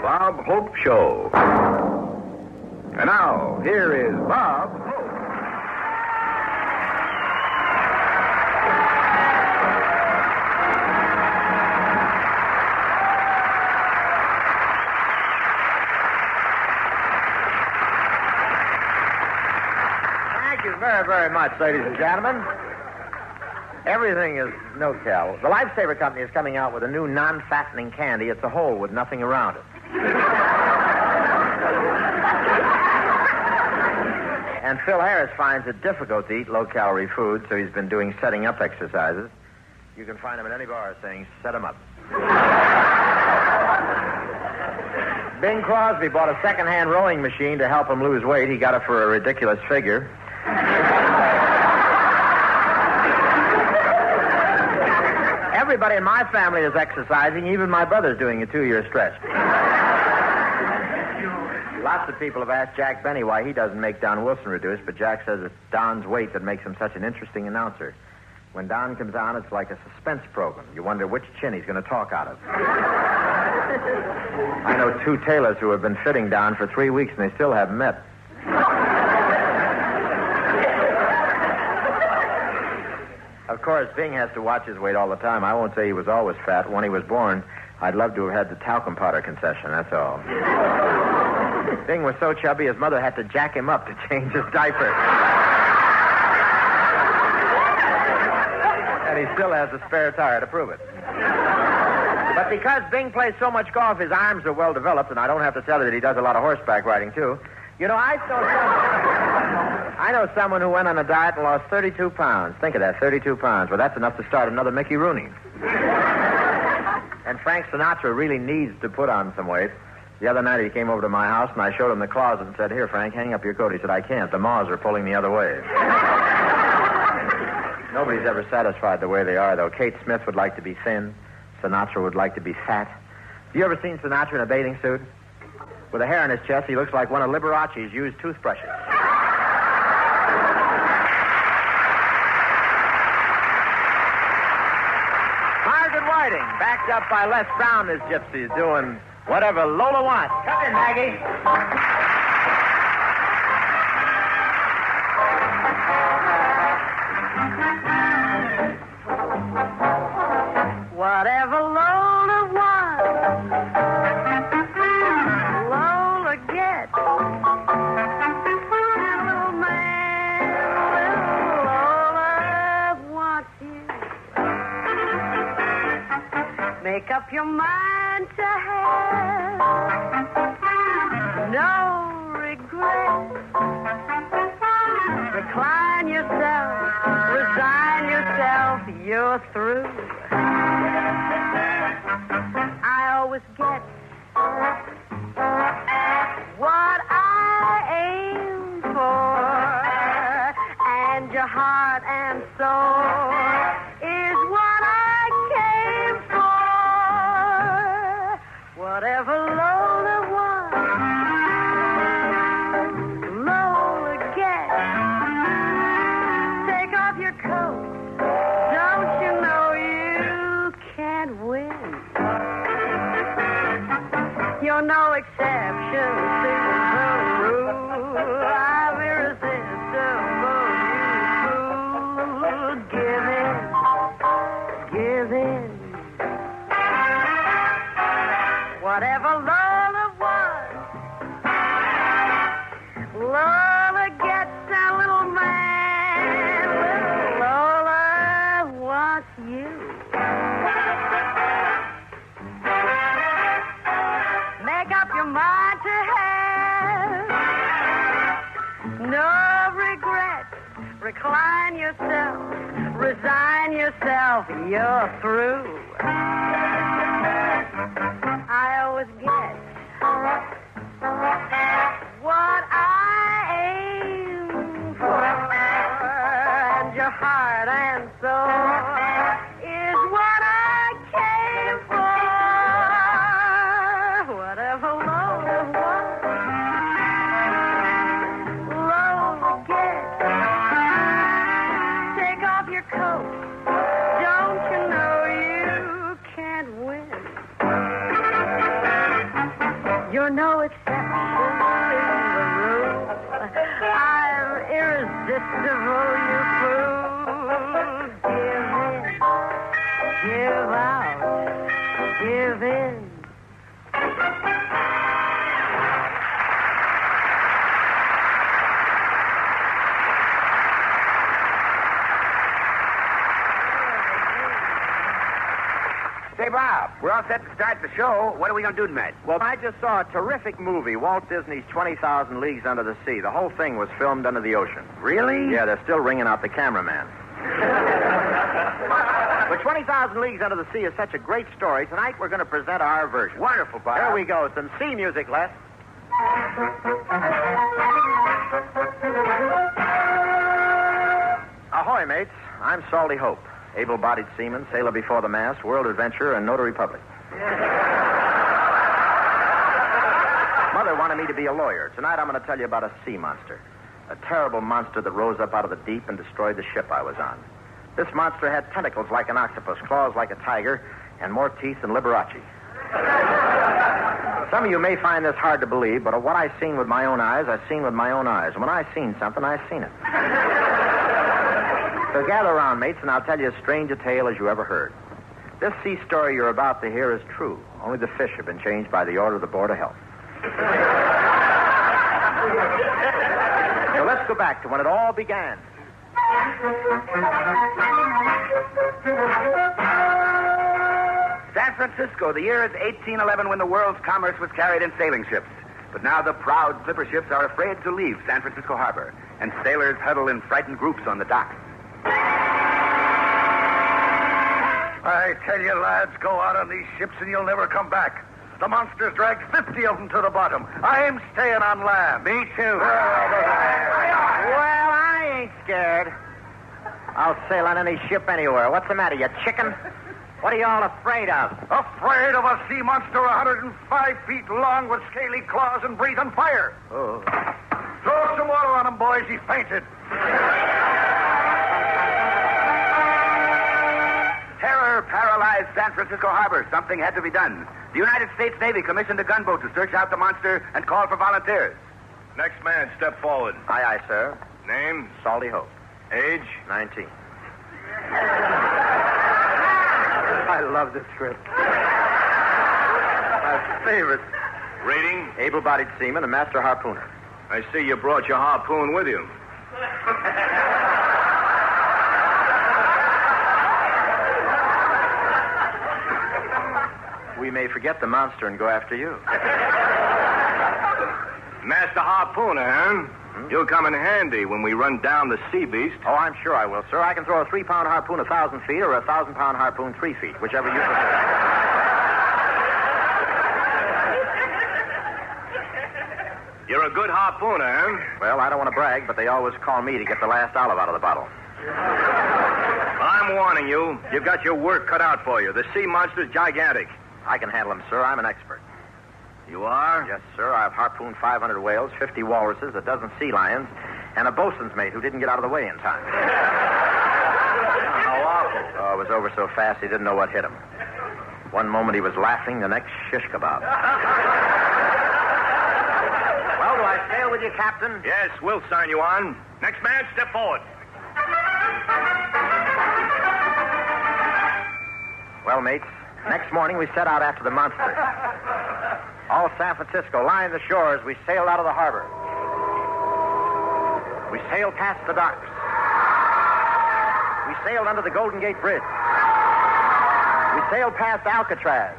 Bob Hope Show. And now, here is Bob Hope. Thank you very, very much, ladies and gentlemen. Everything is no-cal. The Lifesaver Company is coming out with a new non-fattening candy. It's a hole with nothing around it. And Phil Harris finds it difficult to eat low-calorie food, so he's been doing setting-up exercises. You can find him at any bar saying, set him up. Bing Crosby bought a second-hand rowing machine to help him lose weight. He got it for a ridiculous figure. Everybody in my family is exercising. Even my brother's doing a 2-year stretch. Lots of people have asked Jack Benny why he doesn't make Don Wilson reduce, but Jack says it's Don's weight that makes him such an interesting announcer. When Don comes on, it's like a suspense program. You wonder which chin he's going to talk out of. I know 2 tailors who have been fitting Don for 3 weeks, and they still haven't met. Of course, Bing has to watch his weight all the time. I won't say he was always fat. When he was born, I'd love to have had the talcum powder concession, that's all. Bing was so chubby, his mother had to jack him up to change his diaper. And he still has a spare tire to prove it. But because Bing plays so much golf, his arms are well developed, and I don't have to tell you that he does a lot of horseback riding, too. You know, I know someone who went on a diet and lost 32 pounds. Think of that, 32 pounds. Well, that's enough to start another Mickey Rooney. And Frank Sinatra really needs to put on some weight. The other night he came over to my house, and I showed him the closet and said, here, Frank, hang up your coat. He said, I can't. The moths are pulling the other way. Nobody's ever satisfied the way they are, though. Kate Smith would like to be thin. Sinatra would like to be fat. Have you ever seen Sinatra in a bathing suit? With a hair on his chest, he looks like one of Liberace's used toothbrushes. Margaret Whiting, backed up by Les Brown as gypsies, doing whatever Lola wants. Come in, Maggie. Whatever Lola wants, Lola gets. Little man, little Lola wants you. Make up your mind to have no regret. Recline yourself, resign yourself, you're through. I always get what I aim for, and your heart and soul is what I came for. Whatever Lola wants, Lola gets. Take off your coat. Don't you know you can't win? You're no exception to the rule. I'm irresistible, you fool. Give in, give in. Whatever Lola wants, Lola gets. A little man, little Lola wants you. Make up your mind to have no regrets. Recline yourself, resign yourself, you're through. I always get what I aim for, and your heart and soul is what I came for. Whatever Lola wants, Lola gets. Take off your coat. Don't you know you no exception in the room. I'm irresistible, you fool. Give in, give out, give in. Say, Bob, we're all set to start the show. What are we going to do tonight? Well, I just saw a terrific movie, Walt Disney's 20,000 Leagues Under the Sea. The whole thing was filmed under the ocean. Really? Yeah, they're still ringing out the cameraman. But 20,000 Leagues Under the Sea is such a great story. Tonight we're going to present our version. Wonderful, Bob. Here we go. Some sea music, Les. Ahoy, mates. I'm Salty Hope. Able-bodied seaman, sailor before the mast, world adventurer, and notary public. Mother wanted me to be a lawyer. Tonight I'm going to tell you about a sea monster. A terrible monster that rose up out of the deep and destroyed the ship I was on. This monster had tentacles like an octopus, claws like a tiger, and more teeth than Liberace. Some of you may find this hard to believe, but what I seen with my own eyes, I seen with my own eyes. When I seen something, I seen it. So gather around, mates, and I'll tell you as strange a tale as you ever heard. This sea story you're about to hear is true. Only the fish have been changed by the order of the Board of Health. So let's go back to when it all began. San Francisco, the year is 1811 when the world's commerce was carried in sailing ships. But now the proud clipper ships are afraid to leave San Francisco Harbor, and sailors huddle in frightened groups on the docks. I tell you, lads, go out on these ships and you'll never come back. The monsters dragged 50 of them to the bottom. I'm staying on land. Me too. Well, I ain't scared. I'll sail on any ship anywhere. What's the matter, you chicken? What are you all afraid of? Afraid of a sea monster 105 feet long with scaly claws and breathing fire. Oh. Throw some water on him, boys. He's fainted. Terror paralyzed San Francisco Harbor. Something had to be done. The United States Navy commissioned a gunboat to search out the monster and call for volunteers. Next man, step forward. Aye, aye, sir. Name? Salty Hope. Age? 19. I love this script. My favorite. Rating? Able-bodied seaman, a master harpooner. I see you brought your harpoon with you. We may forget the monster and go after you. Master harpooner, huh? You'll come in handy when we run down the sea beast. Oh, I'm sure I will, sir. I can throw a 3-pound harpoon 1,000 feet or a 1,000-pound harpoon 3 feet, whichever you prefer. You're a good harpooner, huh? Well, I don't want to brag, but they always call me to get the last olive out of the bottle. Well, I'm warning you. You've got your work cut out for you. The sea monster's gigantic. I can handle him, sir. I'm an expert. You are? Yes, sir. I've harpooned 500 whales, 50 walruses, a dozen sea lions, and a bosun's mate who didn't get out of the way in time. How awful. Oh, it was over so fast he didn't know what hit him. One moment he was laughing, the next shish kebab. Well, do I sail with you, Captain? Yes, we'll sign you on. Next man, step forward. Well, mates, next morning we set out after the monster. All San Francisco lined the shores. We sailed out of the harbor. We sailed past the docks. We sailed under the Golden Gate Bridge. We sailed past Alcatraz.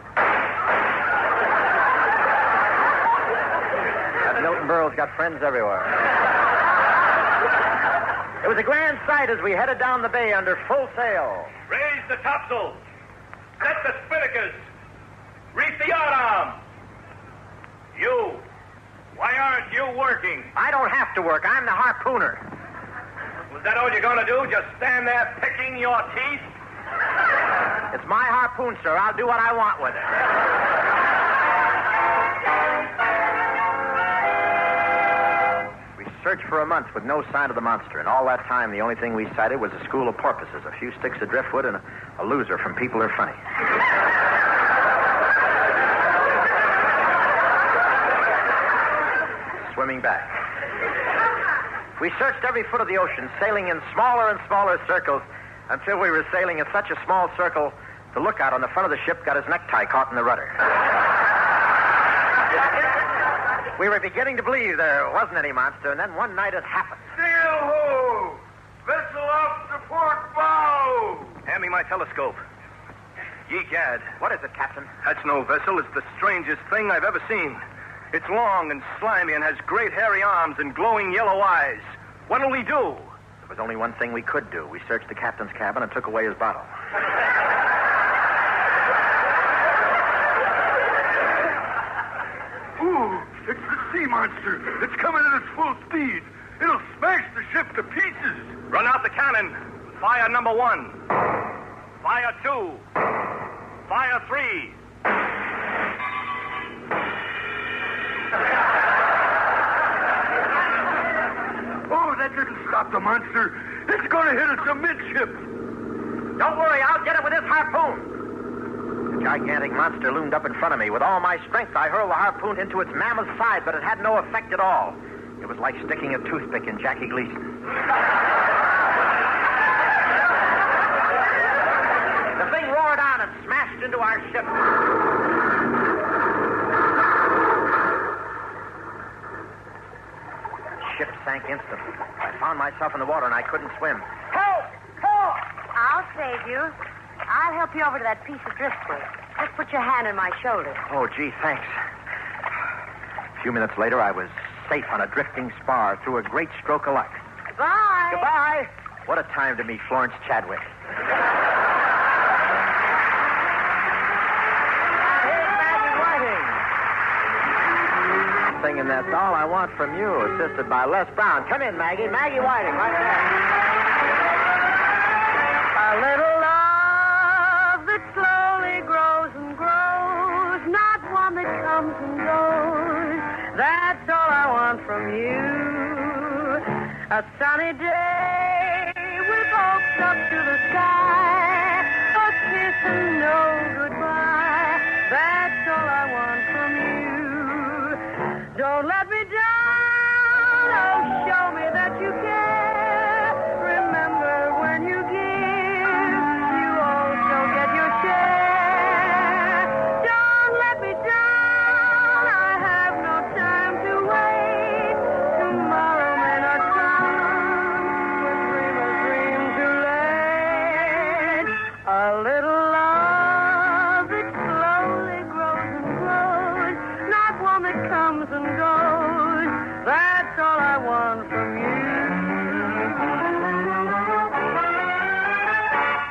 That Milton Berle's got friends everywhere. It was a grand sight as we headed down the bay under full sail. Raise the topsails. Set the spinnakers. Reef the yardarm. You. Why aren't you working? I don't have to work. I'm the harpooner. Was that all you're going to do? Just stand there picking your teeth? It's my harpoon, sir. I'll do what I want with it. We searched for a month with no sign of the monster, and all that time the only thing we sighted was a school of porpoises, a few sticks of driftwood, and a loser from People Are Funny. back. We searched every foot of the ocean, sailing in smaller and smaller circles until we were sailing in such a small circle, the lookout on the front of the ship got his necktie caught in the rudder. We were beginning to believe there wasn't any monster, and then one night it happened. Sail-ho! Vessel off to port bow! Hand me my telescope. Ye gad. What is it, Captain? That's no vessel. It's the strangest thing I've ever seen. It's long and slimy and has great hairy arms and glowing yellow eyes. What'll we do? There was only one thing we could do. We searched the captain's cabin and took away his bottle. Ooh, it's the sea monster. It's coming at its full speed. It'll smash the ship to pieces. Run out the cannon. Fire number 1. Fire 2. Fire 3. Oh, that didn't stop the monster. It's going to hit us amidship. Don't worry, I'll get it with this harpoon. The gigantic monster loomed up in front of me. With all my strength, I hurled the harpoon into its mammoth side, but it had no effect at all. It was like sticking a toothpick in Jackie Gleason. The thing roared on and smashed into our ship. The ship sank instantly. I found myself in the water and I couldn't swim. Help! Help! I'll save you. I'll help you over to that piece of driftwood. Just put your hand on my shoulder. Oh, gee, thanks. A few minutes later, I was safe on a drifting spar through a great stroke of luck. Goodbye. Goodbye. What a time to meet Florence Chadwick. And that's all I want from you, assisted by Les Brown. Come in, Maggie. Maggie Whiting, right there. A little love that slowly grows and grows, not one that comes and goes. That's all I want from you. A sunny day with hopes up to the sky, a kiss and no goodbye. That's all I want from you. Don't let me down, oh, show me that you care. Remember, when you give, you also get your share. Don't let me down, I have no time to wait. Tomorrow may not come, but dreamers dream too late. A little love that slowly grows and grows, not one that comes and goes. That's all I want from you.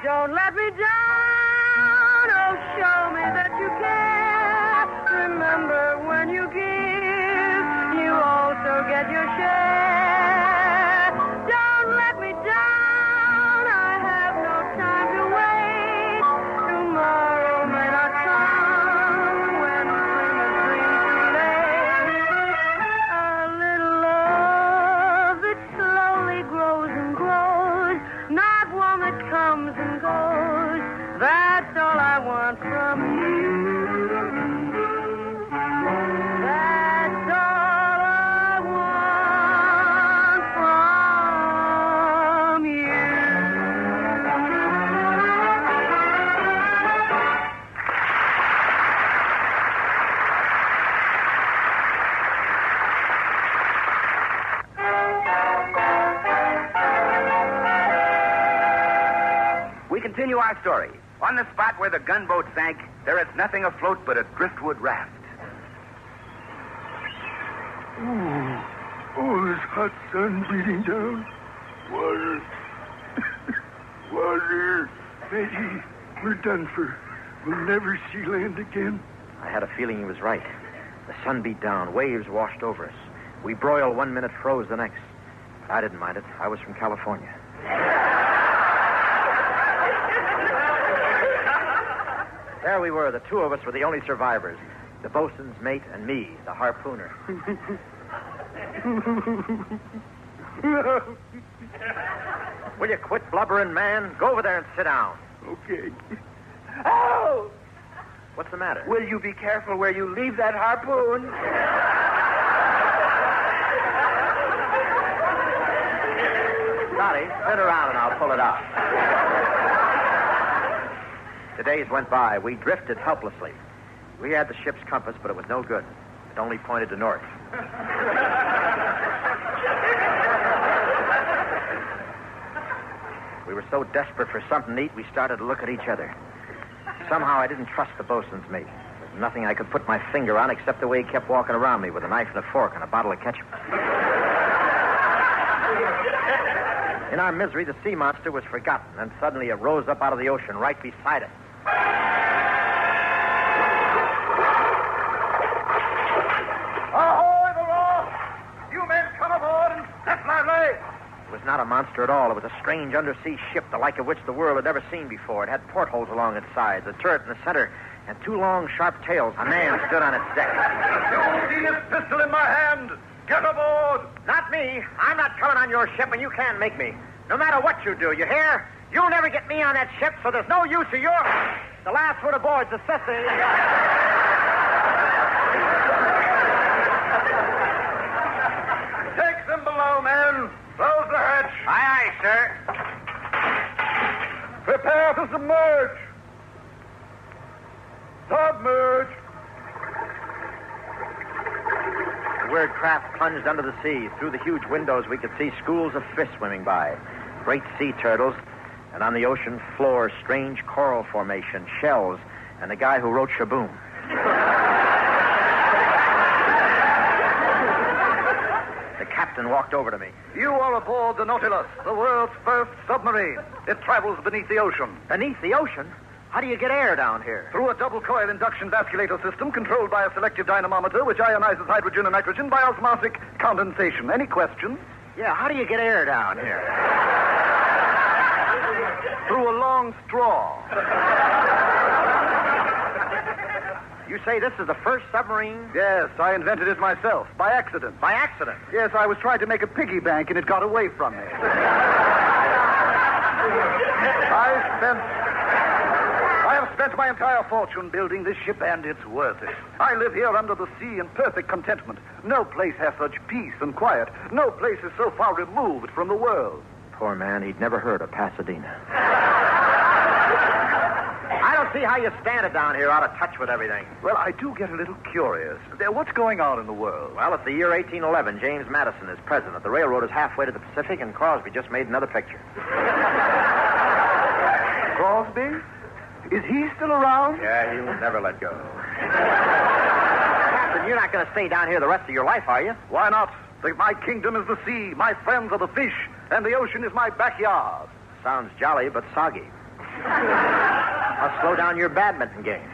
Don't let me down, oh, show me that you care. Remember, when you give, you also get your share. Don't let me down, I have no time to wait. Tomorrow may not come when dreamers dream too late. A little love that slowly grows and grows, not one that comes and goes. That's all I want from you. That's all I want from you. We continue our story. On the spot where the gunboat sank, there is nothing afloat but a driftwood raft. Oh, this hot sun beating down. Water. Water. Maggie, we're done for. We'll never see land again. I had a feeling he was right. The sun beat down. Waves washed over us. We broiled 1 minute, froze the next. But I didn't mind it. I was from California. There we were. The two of us were the only survivors. The bosun's mate and me, the harpooner. Will you quit blubbering, man? Go over there and sit down. Okay. Oh! What's the matter? Will you be careful where you leave that harpoon? Scotty, sit around and I'll pull it out. The days went by. We drifted helplessly. We had the ship's compass, but it was no good. It only pointed to north. We were so desperate for something to eat, we started to look at each other. Somehow I didn't trust the bosun's mate. There's nothing I could put my finger on except the way he kept walking around me with a knife and a fork and a bottle of ketchup. In our misery, the sea monster was forgotten, and suddenly it rose up out of the ocean right beside us. Ahoy, the law! You men come aboard and step lively! It was not a monster at all. It was a strange undersea ship, the like of which the world had never seen before. It had portholes along its sides, a turret in the center, and two long, sharp tails. A man stood on its deck. You see this pistol in my hand? Get aboard! Not me. I'm not coming on your ship, and you can't make me. No matter what you do, you hear? You'll never get me on that ship, so there's no use of your... The last word aboard's a sissy. Take them below, men. Close the hatch. Aye, aye, sir. Prepare to submerge. Submerge. The weird craft plunged under the sea. Through the huge windows, we could see schools of fish swimming by. Great sea turtles, and on the ocean floor, strange coral formation, shells, and the guy who wrote Shaboom. The captain walked over to me. You are aboard the Nautilus, the world's first submarine. It travels beneath the ocean. Beneath the ocean? How do you get air down here? Through a double-coil induction vasculator system controlled by a selective dynamometer which ionizes hydrogen and nitrogen by osmotic condensation. Any questions? Yeah, how do you get air down here? Through a long straw. You say this is the first submarine? Yes, I invented it myself, by accident. By accident? Yes, I was trying to make a piggy bank and it got away from me. I have spent my entire fortune building this ship, and it's worth it. I live here under the sea in perfect contentment. No place has such peace and quiet. No place is so far removed from the world. Poor man, he'd never heard of Pasadena. I don't see how you stand it down here, out of touch with everything. Well, I do get a little curious. What's going on in the world? Well, it's the year 1811. James Madison is president. The railroad is halfway to the Pacific, and Crosby just made another picture. Crosby? Is he still around? Yeah, he'll never let go. Captain, you're not going to stay down here the rest of your life, are you? Why not? My kingdom is the sea, my friends are the fish, and the ocean is my backyard. Sounds jolly, but soggy. I'll slow down your badminton game.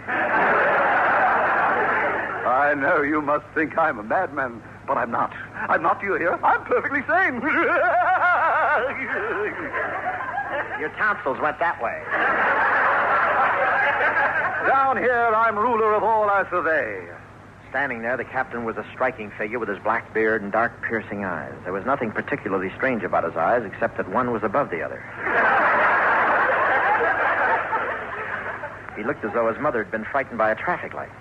I know you must think I'm a madman, but I'm not. I'm not, do you hear? I'm perfectly sane. Your tonsils went that way. Down here, I'm ruler of all I survey. Standing there, the captain was a striking figure with his black beard and dark, piercing eyes. There was nothing particularly strange about his eyes, except that one was above the other. He looked as though his mother had been frightened by a traffic light.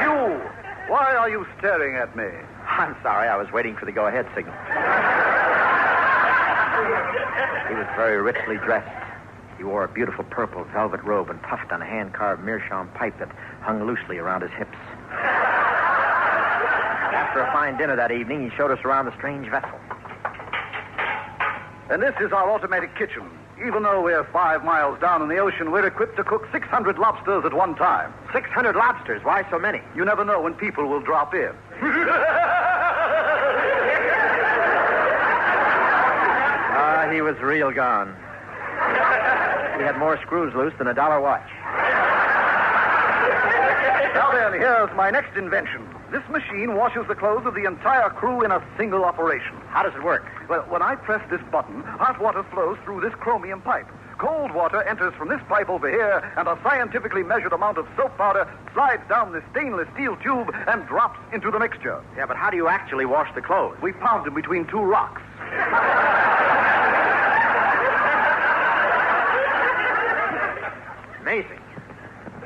You! Why are you staring at me? I'm sorry, I was waiting for the go-ahead signal. He was very richly dressed. He wore a beautiful purple velvet robe and puffed on a hand-carved meerschaum pipe that hung loosely around his hips. After a fine dinner that evening, he showed us around the strange vessel. And this is our automatic kitchen. Even though we're 5 miles down in the ocean, we're equipped to cook 600 lobsters at one time. 600 lobsters? Why so many? You never know when people will drop in. He was real gone. He had more screws loose than a dollar watch. Now then, here's my next invention. This machine washes the clothes of the entire crew in a single operation. How does it work? Well, when I press this button, hot water flows through this chromium pipe. Cold water enters from this pipe over here, and a scientifically measured amount of soap powder slides down this stainless steel tube and drops into the mixture. Yeah, but how do you actually wash the clothes? We pound them between 2 rocks. Amazing.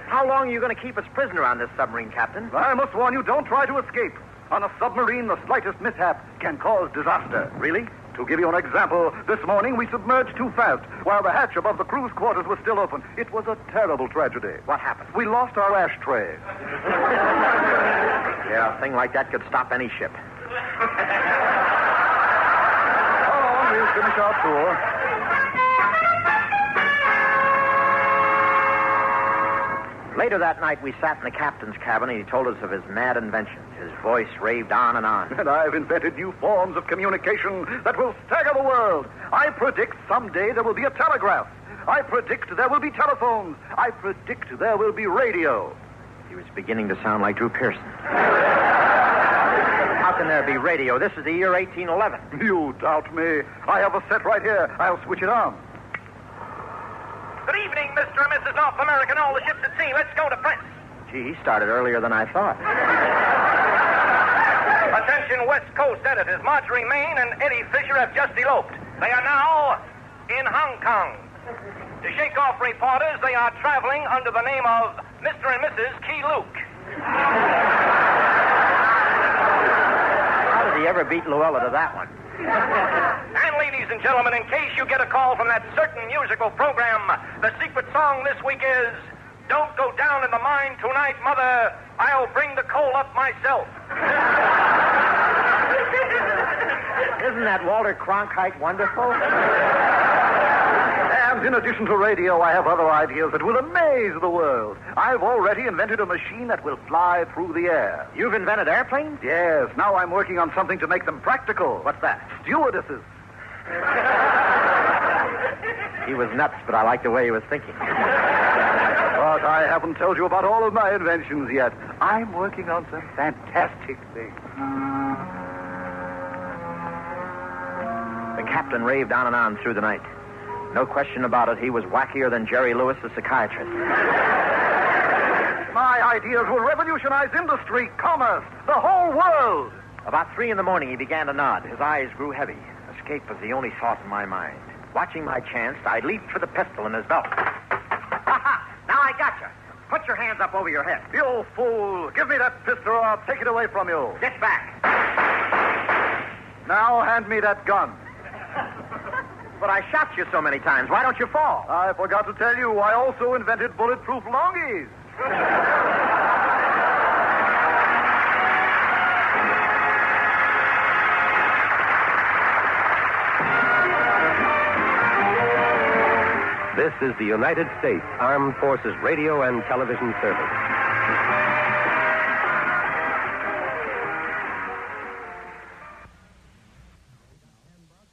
How long are you going to keep us prisoner on this submarine, Captain? I must warn you, don't try to escape. On a submarine, the slightest mishap can cause disaster. Really? To give you an example, this morning we submerged too fast while the hatch above the crew's quarters was still open. It was a terrible tragedy. What happened? We lost our ashtray. Yeah, a thing like that could stop any ship. Oh, we'll finish our tour. Later that night, we sat in the captain's cabin, and he told us of his mad inventions. His voice raved on and on. And I've invented new forms of communication that will stagger the world. I predict someday there will be a telegraph. I predict there will be telephones. I predict there will be radio. He was beginning to sound like Drew Pearson. How can there be radio? This is the year 1811. You doubt me. I have a set right here. I'll switch it on. Good evening, Mr. and Mrs. North America and all the ships at sea. Let's go to press. Gee, he started earlier than I thought. Attention, West Coast editors. Marjorie Main and Eddie Fisher have just eloped. They are now in Hong Kong. To shake off reporters, they are traveling under the name of Mr. and Mrs. Key Luke. How did he ever beat Luella to that one? And ladies and gentlemen, in case you get a call from that certain musical program, the secret song this week is Don't Go Down in the Mine Tonight, Mother. I'll bring the coal up myself. Isn't that Walter Cronkite wonderful? And in addition to radio, I have other ideas that will amaze the world. I've already invented a machine that will fly through the air. You've invented airplanes? Yes, now I'm working on something to make them practical. What's that? Stewardesses. He was nuts, but I like the way he was thinking. But I haven't told you about all of my inventions yet. I'm working on some fantastic things. The captain raved on and on through the night. No question about it, he was wackier than Jerry Lewis, the psychiatrist. My ideas will revolutionize industry, commerce, the whole world. About 3 a.m, he began to nod. His eyes grew heavy. Escape was the only thought in my mind. Watching my chance, I leaped for the pistol in his belt. Ha-ha! Now I got you. Put your hands up over your head. You fool. Give me that pistol or I'll take it away from you. Get back. Now hand me that gun. But I shot you so many times. Why don't you fall? I forgot to tell you, I also invented bulletproof longies. This is the United States Armed Forces Radio and Television Service.